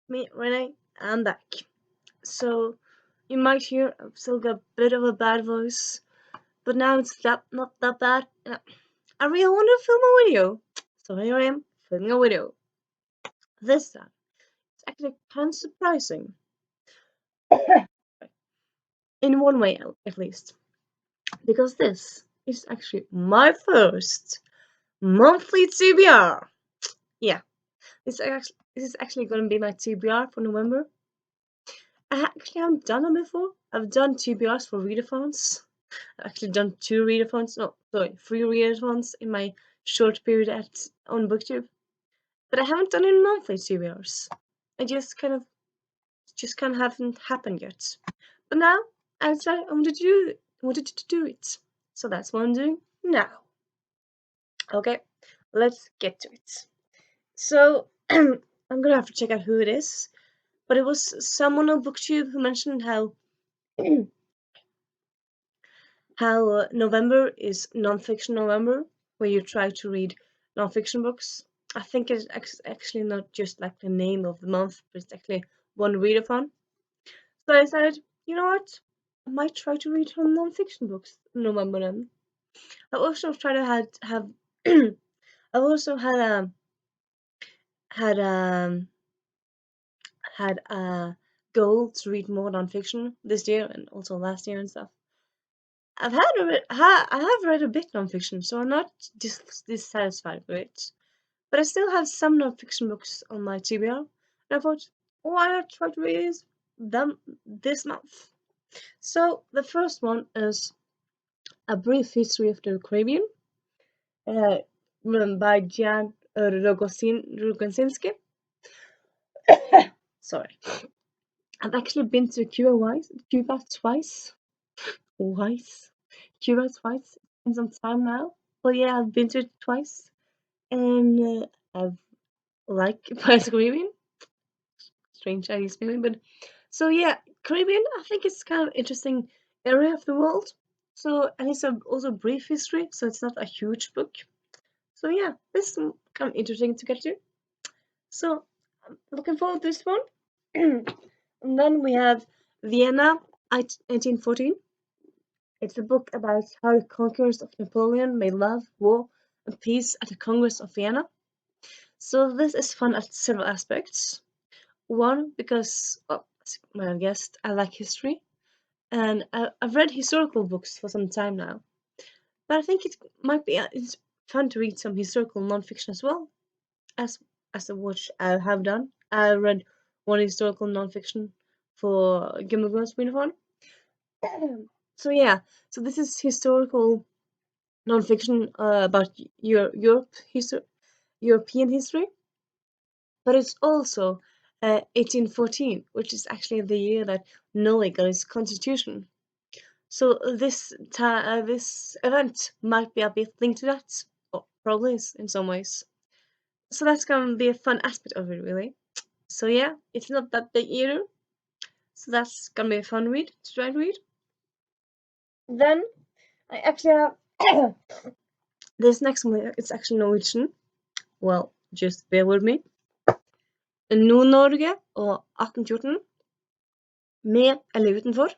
me, Renee. I'm back. So, you might hear I've still got a bit of a bad voice, but now it's not that bad. I really want to film a video. So here I am, filming a video. This time, it's actually kind of surprising. In one way, at least. Because this is actually my first monthly TBR. Yeah, this is actually going to be my TBR for November. I actually haven't done them before. I've done TBRs for readathons. I've actually done 2 readathons. No, sorry, 3 readathons in my short period on BookTube. But I haven't done any monthly TBRs. I just kind of haven't happened yet. But now I decided wanted to do it. So that's what I'm doing now. Okay, let's get to it. So I'm gonna have to check out who it is. But it was someone on BookTube who mentioned how November is nonfiction November, where you try to read nonfiction books. I think it's actually not just like the name of the month, but it's actually one readathon. So I decided, you know what? I might try to read some nonfiction books in November then. I also tried to have I also had had a goal to read more nonfiction this year and also last year and stuff. I have read a bit nonfiction, so I'm not dissatisfied with it. But I still have some nonfiction books on my TBR, and I thought, why not try to read them this month? So the first one is A Brief History of the Caribbean, uh, written by Jan Rogosinski. Sorry, I've actually been to Cuba twice. Twice. Cuba twice. It's been some time now. But yeah, I've been to it twice. And I've like Pirates of the Caribbean. Strange Chinese feeling, but so yeah, Caribbean. I think it's kind of interesting area of the world. So and it's also brief history, so it's not a huge book. So yeah, this is kind of interesting to get to. So I'm looking forward to this one. And then we have Vienna, 1814. It's a book about how the conquerors of Napoleon made love, war, and peace at the Congress of Vienna. So this is fun at several aspects. One, because, well, as you might have guessed, I like history, and I've read historical books for some time now. But I think it might be it's fun to read some historical nonfiction as well, as as which I have done. I read one historical nonfiction for Gilmore Guys uniform. So yeah, so this is historical nonfiction about European history, but it's also 1814, which is actually the year that Norway got its constitution. So this event might be a bit linked to that, or probably is in some ways. So that's gonna be a fun aspect of it, really. So yeah, it's not that big either. So that's gonna be a fun read to try to read. Then I actually have this next one. It's actually Norwegian. Well, just bear with me. Nord-Norge og 1814 med eller utenfor,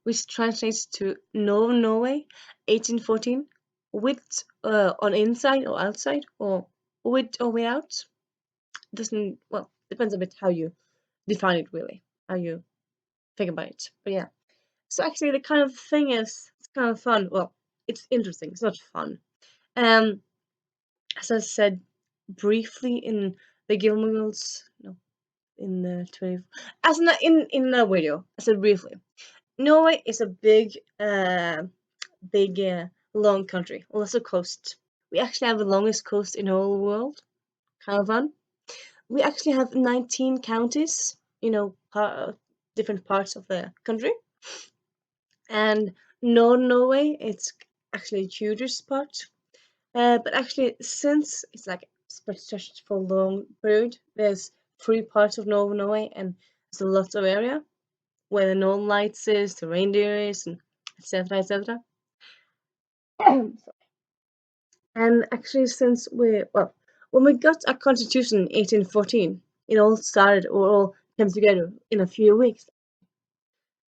which translates to Norway 1814 with on inside or outside or with or without. Doesn't, well, depends a bit how you define it, really, how you think about it. But yeah, so actually the kind of thing is it's kind of fun. Well, it's interesting. It's not fun. Um, as I said briefly in the Gilmore Girls, no, in the 20, as in the video, I said briefly. Norway is a big, long country, also coast. We actually have the longest coast in the whole world. Kind of fun. We actually have 19 counties, different parts of the country. And Northern Norway, it's actually the hugest part. But actually, since it's like stretched for a long period, there's 3 parts of Northern Norway, and there's a lot of area where the Northern Lights is, the reindeer is, and etc. etc. And actually, when we got our constitution in 1814, it all started or all came together in a few weeks.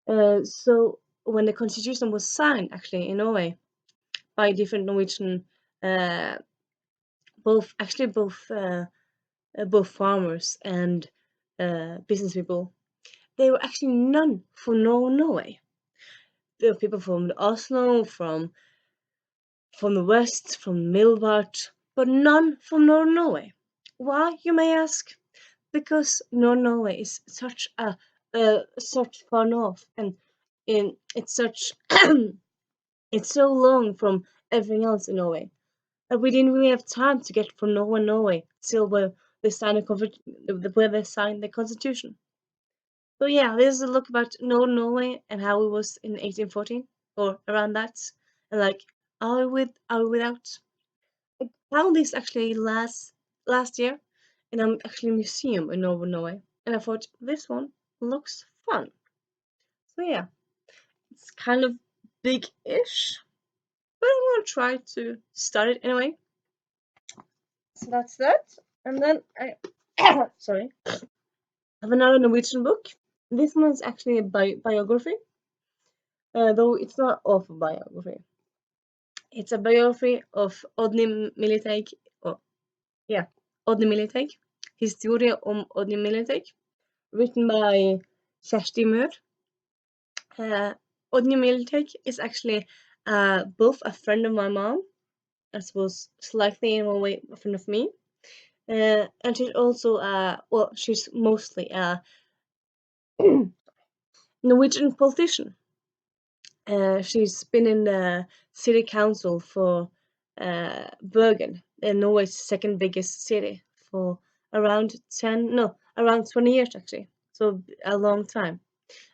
So when the constitution was signed, actually in Norway by different Norwegian, uh, both farmers and business people, they were actually none from Norway. There were people from Oslo, from the west, from Milbart, but none from Northern Norway. Why, you may ask? Because Northern Norway is such far north, and it's such it's so long from everything else in Norway that we didn't really have time to get from Norway till where they signed the constitution. So yeah, this is a look about Northern Norway and how it was in 1814 or around that, and like are we without? I found this actually last year in an actually museum in Northern Norway, and I thought this one looks fun. So yeah, it's kind of big-ish, but I'm gonna try to start it anyway. So that's that, and then I sorry, I have another Norwegian book. This one is actually a biography, though it's not autobiography. It's a biography of Odny Militech. Oh, yeah, Odny Militech. Historia om Odny Militech, written by Kjersti Mør. Odny Militech is actually both a friend of my mom, I suppose slightly in one way a friend of me, and she's also well, she's mostly a Norwegian politician. She's been in the city council for Bergen, Norway's second biggest city, for around 20 years actually. So a long time.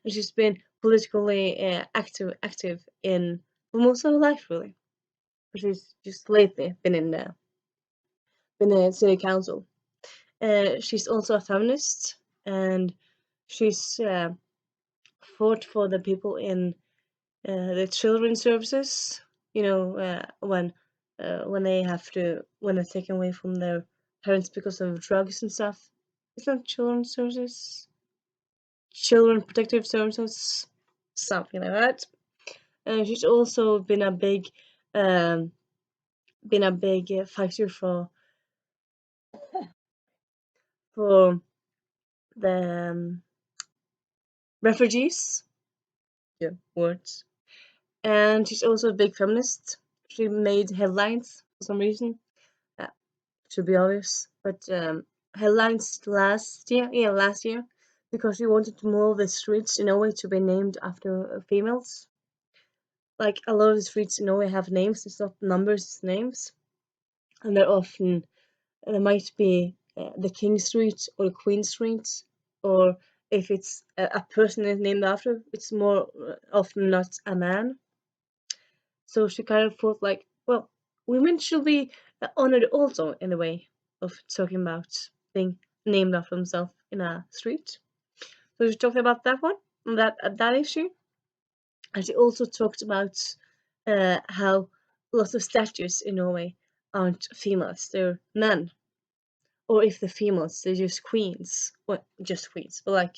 And she's been politically active in for most of her life really. But she's just lately been in the city council. She's also a feminist, and she's fought for the people in the children's services, when they have to when they're taken away from their parents because of drugs and stuff. Isn't children's services, children protective services, something like that? She's also um, been a big fighter for the refugees. Yeah, words. And she's also a big feminist. She made headlines for some reason. Uh, to be obvious, but headlines last year, because we wanted more of the streets in Norway to be named after females. Like a lot of the streets in Norway have names, it's not numbers, it's names, and they're often there might be the King Street or the Queen Street, or if it's a person is named after, it's more often not a man. So she kind of thought like, well, women should be honored also in a way of talking about being named after themselves in a street. So she talked about that one, that issue, and she also talked about how lots of statues in Norway aren't females; they're men, or if they're females, they're just queens. Well, just queens, but like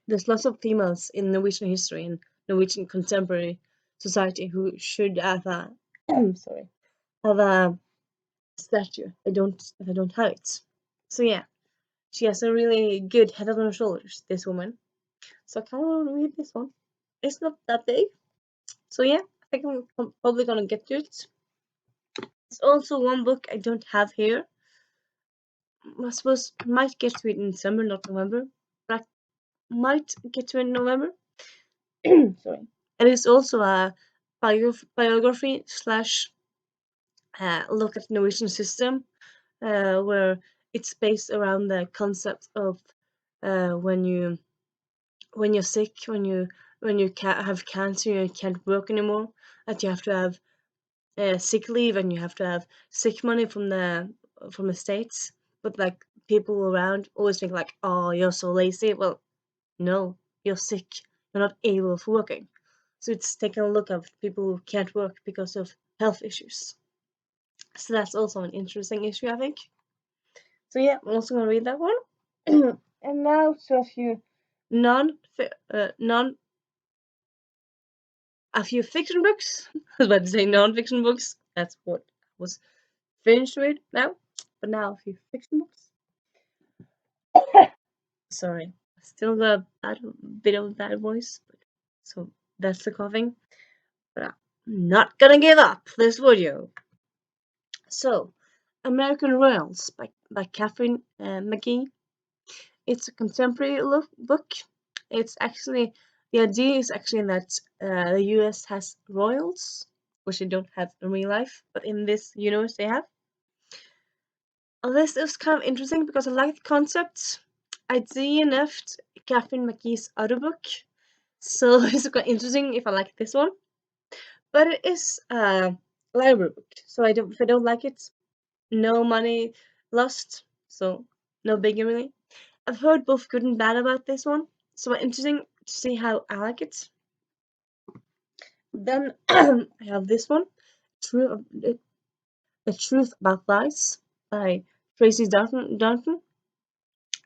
there's lots of females in Norwegian history and Norwegian contemporary society who should have a sorry, have a statue. I don't have it. So yeah, she has a really good head on her shoulders, this woman. So I kind of want to read this one. It's not that big. So yeah, I think I'm probably gonna get to it. It's also one book I don't have here. I suppose I might get to it in December, not November. But I might get to it in November. Sorry. And it's also a biography slash look at the Norwegian system, where it's based around the concept of when you're sick, when you can't have cancer, you can't work anymore, that you have to have sick leave and you have to have sick money from the states. But like people around always think like, oh, you're so lazy. Well, no, you're sick. You're not able of working. So it's taking a look at people who can't work because of health issues. So that's also an interesting issue, I think. So yeah, I'm also gonna read that one. And now to a few non non a few fiction books. I was about to say non-fiction books. That's what I was finished with now. But now a few fiction books. Sorry, I still got a bit of a bad voice, so that's the coughing. But I'm not gonna give up this video. So, American Royals by Catherine McGee. It's a contemporary book. It's actually the idea is actually that the U.S. has royals, which they don't have in real life, but in this universe they have. This is kind of interesting because I like the concept. I DNF'd Catherine McGee's other book, so it's quite interesting if I like this one. But it is a library book, so if I don't like it, no money lost, so no biggie really. I've heard both good and bad about this one, so it's interesting to see how I like it. Then I have this one, True, The Truth About Lies by Tracy Duncan.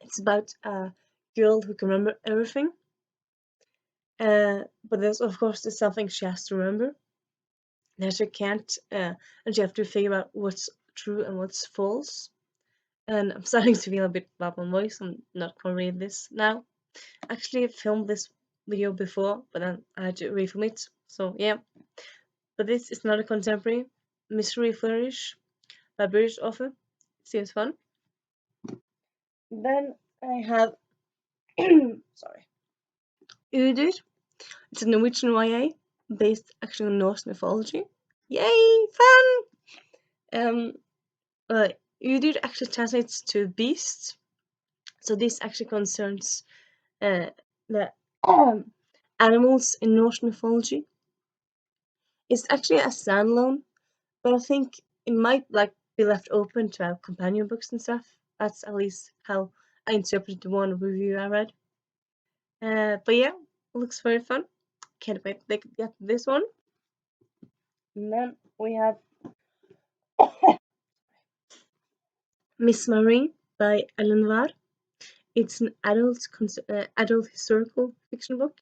It's about a girl who can remember everything, but there's something she has to remember that she can't, and she have to figure out what's true and what's false. And I'm starting to feel a bit about my voice. I'm not gonna read this now. Actually, I filmed this video before, but then I had to refilm it. So yeah, but this is not a contemporary mystery flourish by British author. Seems fun. Then I have sorry, Udyr. It's a Norwegian YA based actually on Norse mythology. Yay, fun! Um, Udyr actually translates to beast. So this actually concerns the animals in Norse mythology. It's actually a standalone, but I think it might be left open to have companion books and stuff. That's at least how I interpreted the one review I read. But yeah, it looks very fun. Can't wait to get this one. And then we have Miss Marine by Ellen Var. It's an adult historical fiction book,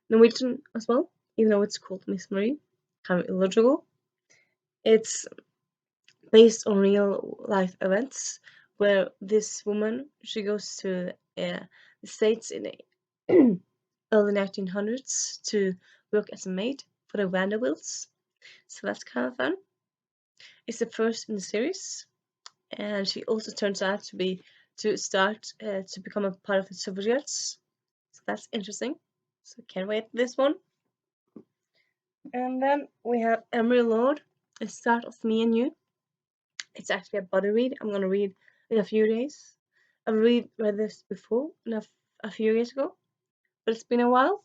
Norwegian as well, even though it's called Miss Marine. Kind of illogical. It's based on real life events where this woman she goes to the States in the early 1900s to work as a maid for the Vanderbilts. So that's kind of fun. It's the first in the series, and she also turns out to become a part of the suffragettes. So that's interesting. So can't wait for this one. And then we have Emery Lord, The Start of Me and You. It's actually a body read. I'm gonna read in a few days. I've read this before, a few years ago, but it's been a while,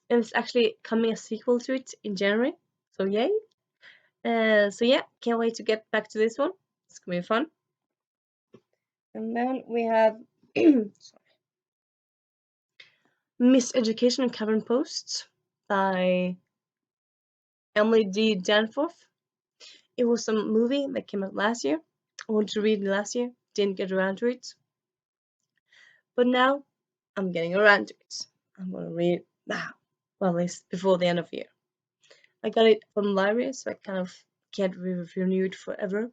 and it's actually coming a sequel to it in January. So yay! So yeah, can't wait to get back to this one. It's gonna be fun. And then we have Miseducation and Cavern Posts by Emily D. Danforth. It was a movie that came out last year. I wanted to read it last year, didn't get around to it. But now I'm getting around to it. I'm gonna read it now. Well, at least before the end of the year. I got it from the library, so I kind of can't renew it forever.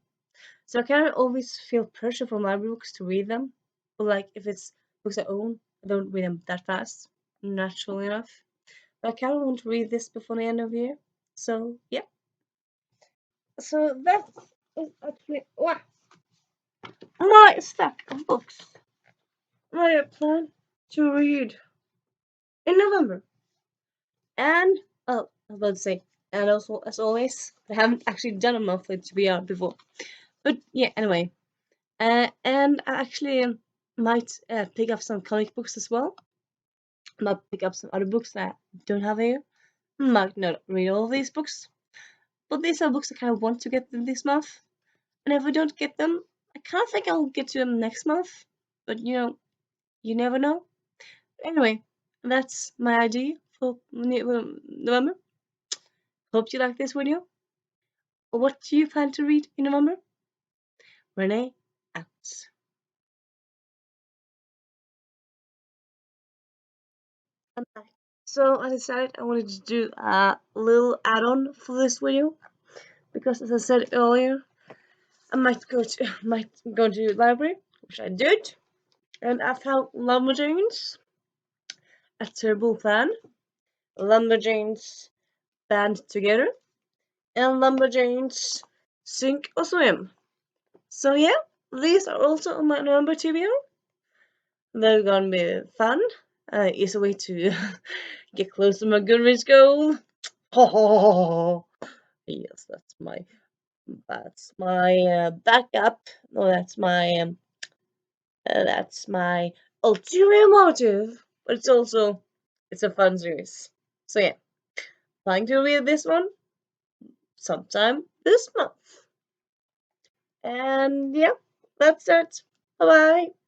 So I kind of always feel pressure from library books to read them. But like if it's books I own, I don't read them that fast, naturally enough. But I kind of want to read this before the end of the year. So yeah. So that is actually my stack of books I plan to read in November. And oh, I was about to say, and also as always, I haven't actually done a monthly to be out before. But yeah, anyway, and I actually might pick up some comic books as well. Might pick up some other books that I don't have here. Might not read all of these books, but these are books I kind of want to get them this month. And if I don't get them, I kind of think I'll get to them next month. But you never know. Anyway, that's my idea for November. Hope you like this video. What do you plan to read in November? Renee out. I'm back. So I decided I wanted to do a little add-on for this video because, as I said earlier, I might go to the library, which I did, and I found Lumberjanes, a terrible plan. Lumberjanes band together, and Lumberjanes sink or swim. So yeah, these are also on my number TBR. They're gonna be fun. Easy way to get close to my Goodreads goal. Yes, that's my backup. No, that's my ulterior motive. But it's a fun series. So yeah, planning to read this one sometime this month. And yeah, that's it. Bye bye.